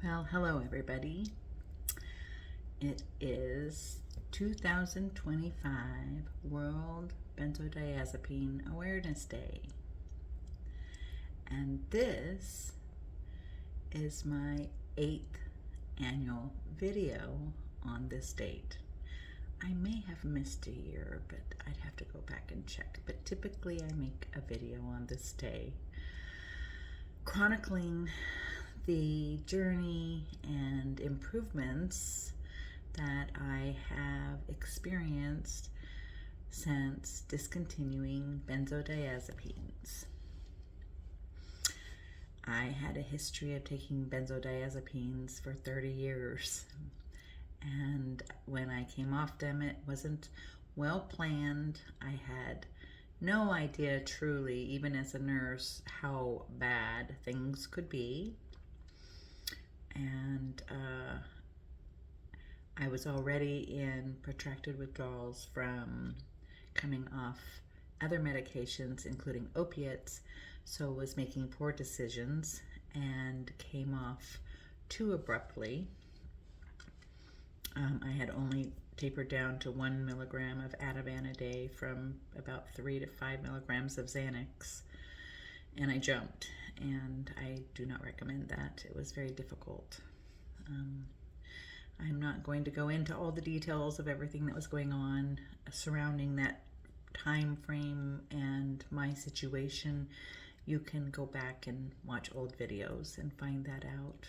Well, hello everybody. It is 2025 World Benzodiazepine Awareness Day. And this is my 8th annual video on this date. I may have missed a year, but I'd have to go back and check. But typically I make a video on this day chronicling the journey and improvements that I have experienced since discontinuing benzodiazepines. I had a history of taking benzodiazepines for 30 years, and when I came off them, it wasn't well planned. I had no idea truly, even as a nurse, how bad things could be. And I was already in protracted withdrawals from coming off other medications, including opiates, so was making poor decisions and came off too abruptly. I had only tapered down to 1 milligram of Ativan a day from about 3 to 5 milligrams of Xanax, and I jumped, and I do not recommend that. It was very difficult. I'm not going to go into all the details of everything that was going on surrounding that time frame and my situation. You can go back and watch old videos and find that out.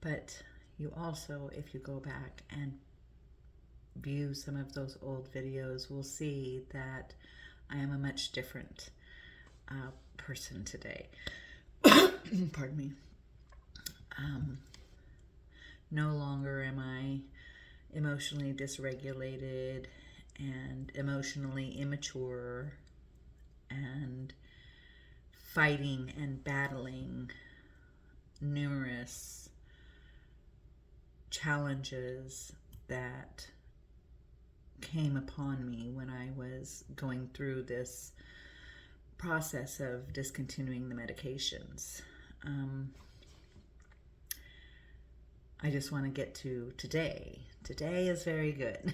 But you also, if you go back and view some of those old videos, will see that I am a much different person today. Pardon me. No longer am I emotionally dysregulated and emotionally immature and fighting and battling numerous challenges that came upon me when I was going through this process of discontinuing the medications. I just want to get to today. Today is very good.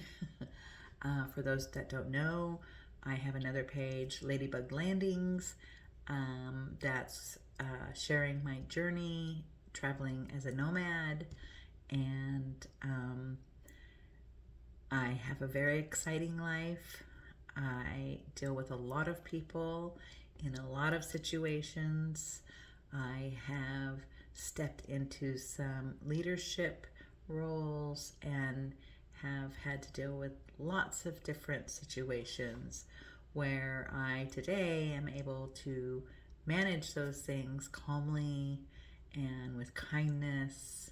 For those that don't know, I have another page, Ladybug Landings, that's sharing my journey, traveling as a nomad, and I have a very exciting life. I deal with a lot of people in a lot of situations. I have stepped into some leadership roles and have had to deal with lots of different situations where I today am able to manage those things calmly and with kindness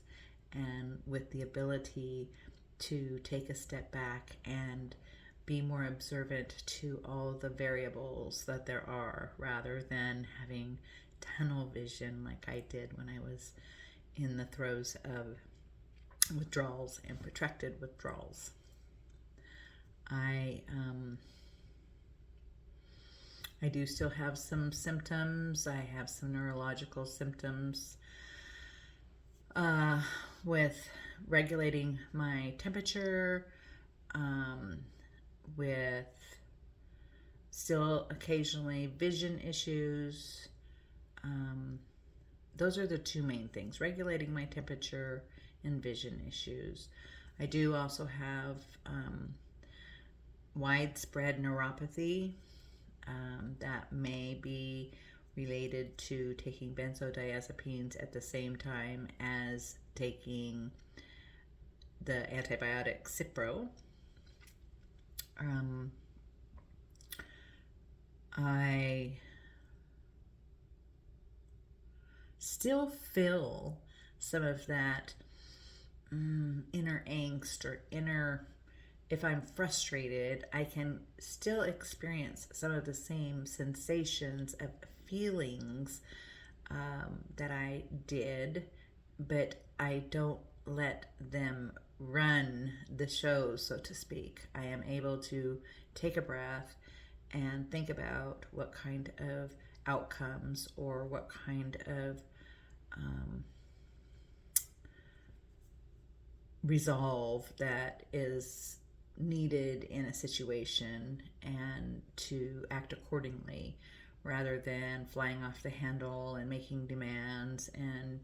and with the ability to take a step back and be more observant to all the variables that there are, rather than having tunnel vision like I did when I was in the throes of withdrawals and protracted withdrawals. I do still have some symptoms. I have some neurological symptoms with regulating my temperature, with still occasionally vision issues. Those are the two main things, regulating my temperature and vision issues. I do also have widespread neuropathy that may be related to taking benzodiazepines at the same time as taking the antibiotic Cipro. I still feel some of that inner angst or if I'm frustrated, I can still experience some of the same sensations of feelings that I did, but I don't let them run the show, so to speak. I am able to take a breath and think about what kind of outcomes or what kind of resolve that is needed in a situation and to act accordingly rather than flying off the handle and making demands and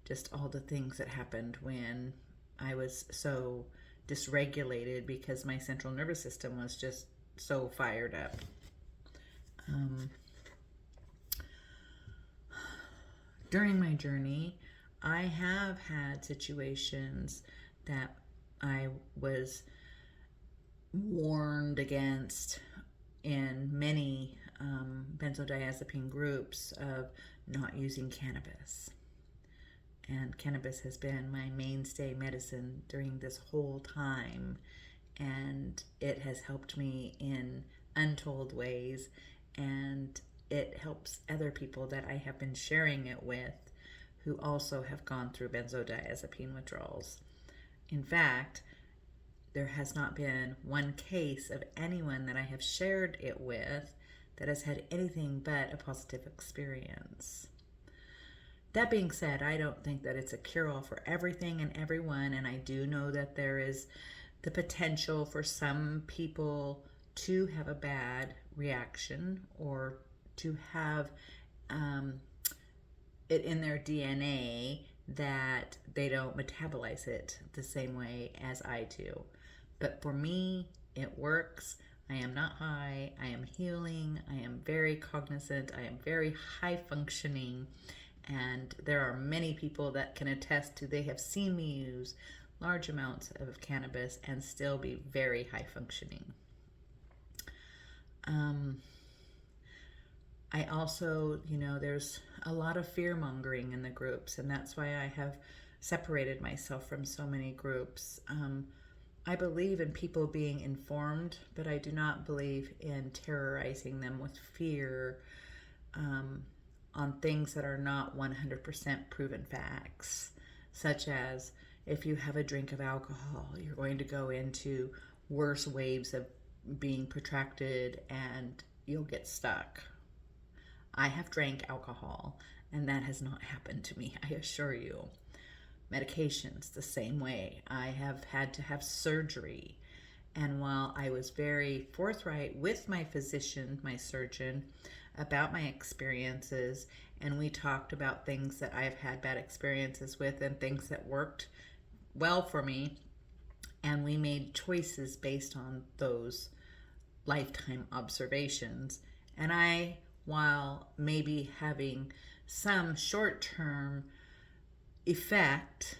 just all the things that happened when I was so dysregulated because my central nervous system was just so fired up. During my journey, I have had situations that I was warned against in many benzodiazepine groups of not using cannabis. And cannabis has been my mainstay medicine during this whole time, and it has helped me in untold ways, and it helps other people that I have been sharing it with who also have gone through benzodiazepine withdrawals. In fact, there has not been one case of anyone that I have shared it with that has had anything but a positive experience. That being said, I don't think that it's a cure-all for everything and everyone, and I do know that there is the potential for some people to have a bad reaction or to have it in their DNA that they don't metabolize it the same way as I do. But for me, it works. I am not high. I am healing. I am very cognizant. I am very high functioning. And there are many people that can attest to they have seen me use large amounts of cannabis and still be very high functioning. I also, there's a lot of fear mongering in the groups, and that's why I have separated myself from so many groups. I believe in people being informed, but I do not believe in terrorizing them with fear on things that are not 100% proven facts, such as if you have a drink of alcohol, you're going to go into worse waves of being protracted and you'll get stuck. I have drank alcohol and that has not happened to me, I assure you. Medications, the same way. I have had to have surgery. And while I was very forthright with my physician, my surgeon, about my experiences, and we talked about things that I've had bad experiences with and things that worked well for me, and we made choices based on those lifetime observations. And I, while maybe having some short-term effect,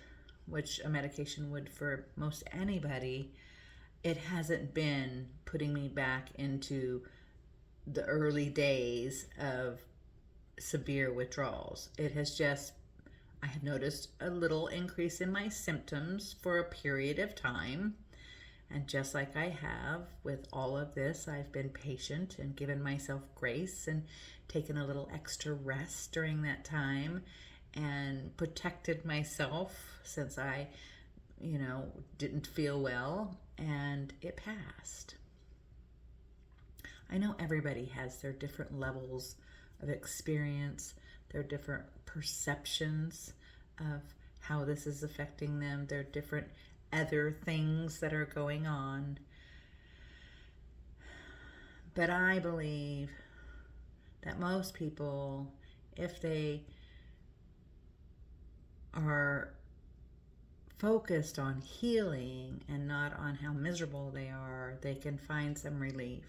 which a medication would for most anybody, it hasn't been putting me back into the early days of severe withdrawals. It has just, I have noticed a little increase in my symptoms for a period of time. And just like I have with all of this, I've been patient and given myself grace and taken a little extra rest during that time and protected myself since I, didn't feel well, and it passed. I know everybody has their different levels of experience, their different perceptions of how this is affecting them, their different other things that are going on. But I believe that most people, if they are focused on healing and not on how miserable they are, they can find some relief.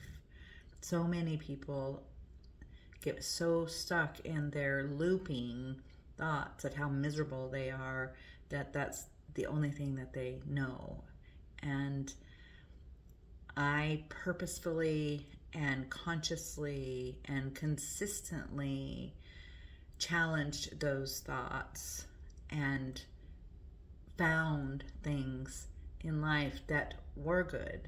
So many people get so stuck in their looping thoughts of how miserable they are that that's the only thing that they know. And I purposefully and consciously and consistently challenged those thoughts and found things in life that were good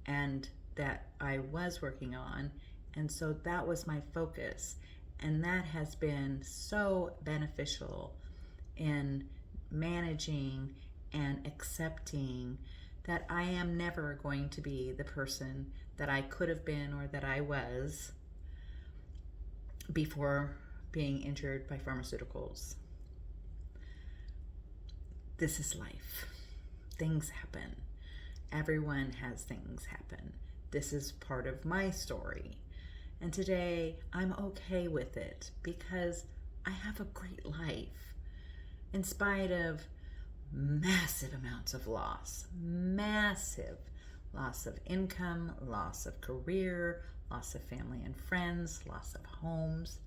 and that I was working on. And so that was my focus. And that has been so beneficial in managing and accepting that I am never going to be the person that I could have been or that I was before being injured by pharmaceuticals. This is life. things happen. Everyone has things happen. This is part of my story. And today I'm okay with it because I have a great life. In spite of massive amounts of loss, massive loss of income, loss of career, loss of family and friends, loss of homes.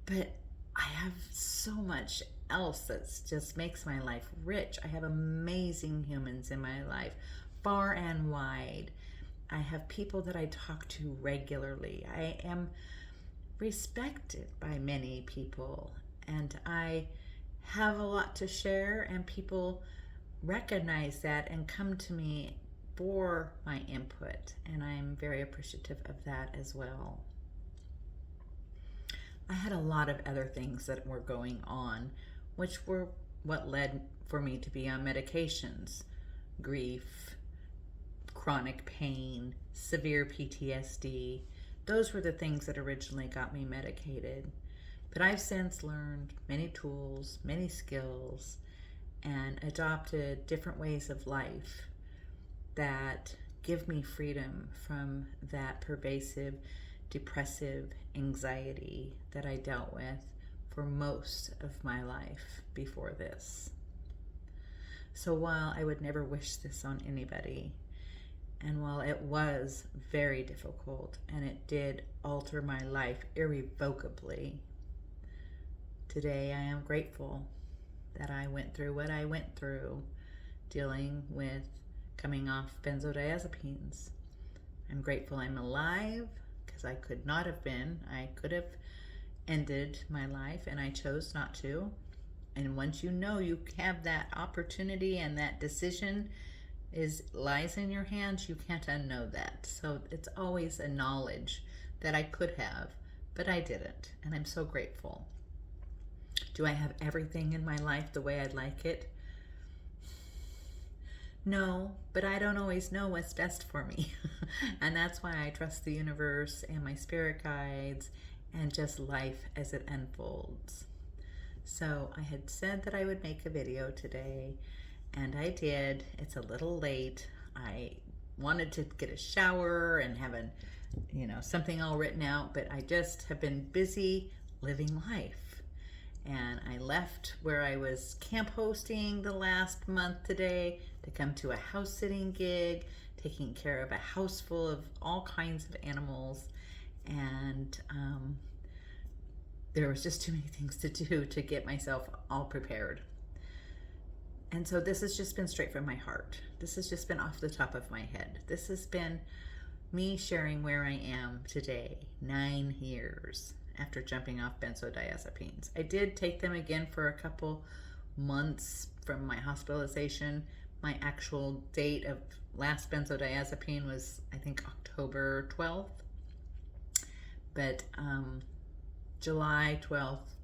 But I have so much else that just makes my life rich. I have amazing humans in my life, far and wide. I have people that I talk to regularly. I am respected by many people, and I have a lot to share, and people recognize that and come to me for my input, and I'm very appreciative of that as well. I had a lot of other things that were going on, which were what led for me to be on medications: grief, chronic pain, severe PTSD. Those were the things that originally got me medicated. But I've since learned many tools, many skills, and adopted different ways of life that give me freedom from that pervasive, depressive anxiety that I dealt with for most of my life before this. So while I would never wish this on anybody, and while it was very difficult and it did alter my life irrevocably, today I am grateful that I went through what I went through dealing with coming off benzodiazepines. I'm grateful I'm alive because I could not have been. I could have ended my life and I chose not to. And once you know you have that opportunity and that decision lies in your hands, you can't unknow that. So it's always a knowledge that I could have, but I didn't, and I'm so grateful. Do I have everything in my life the way I'd like it? No, but I don't always know what's best for me. And that's why I trust the universe and my spirit guides and just life as it unfolds. So I had said that I would make a video today, and I did. It's a little late. I wanted to get a shower and have something all written out, but I just have been busy living life. And I left where I was camp hosting the last month today to come to a house sitting gig, taking care of a house full of all kinds of animals. And there was just too many things to do to get myself all prepared. And so this has just been straight from my heart. This has just been off the top of my head. This has been me sharing where I am today, 9 years after jumping off benzodiazepines. I did take them again for a couple months from my hospitalization. My actual date of last benzodiazepine was, I think, October 12th. But July 12th,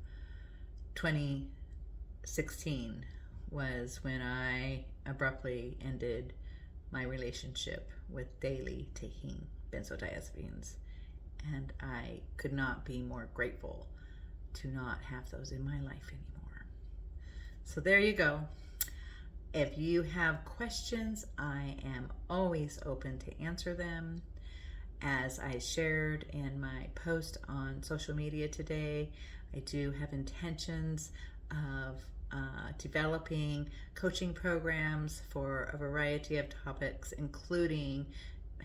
2016 was when I abruptly ended my relationship with daily taking benzodiazepines. And I could not be more grateful to not have those in my life anymore. So there you go. If you have questions, I am always open to answer them. As I shared in my post on social media today, I do have intentions of developing coaching programs for a variety of topics, including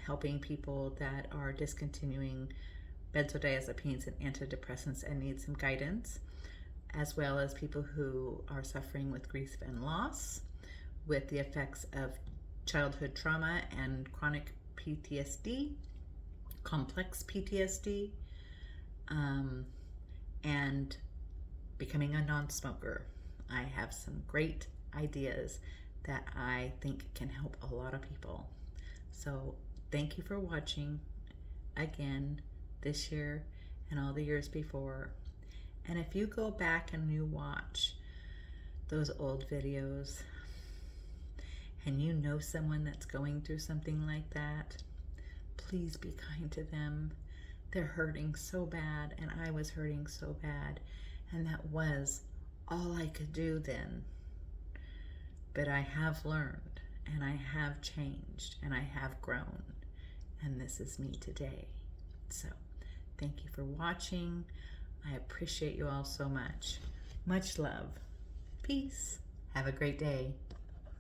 helping people that are discontinuing benzodiazepines and antidepressants and need some guidance, as well as people who are suffering with grief and loss, with the effects of childhood trauma and chronic PTSD, complex PTSD, and becoming a non-smoker. I have some great ideas that I think can help a lot of people. So thank you for watching again this year and all the years before. And if you go back and you watch those old videos and you know someone that's going through something like that, please be kind to them. They're hurting so bad, and I was hurting so bad, and that was all I could do then. but I have learned, and I have changed, and I have grown, and this is me today. So thank you for watching. I appreciate you all so much. Much love. Peace. Have a great day.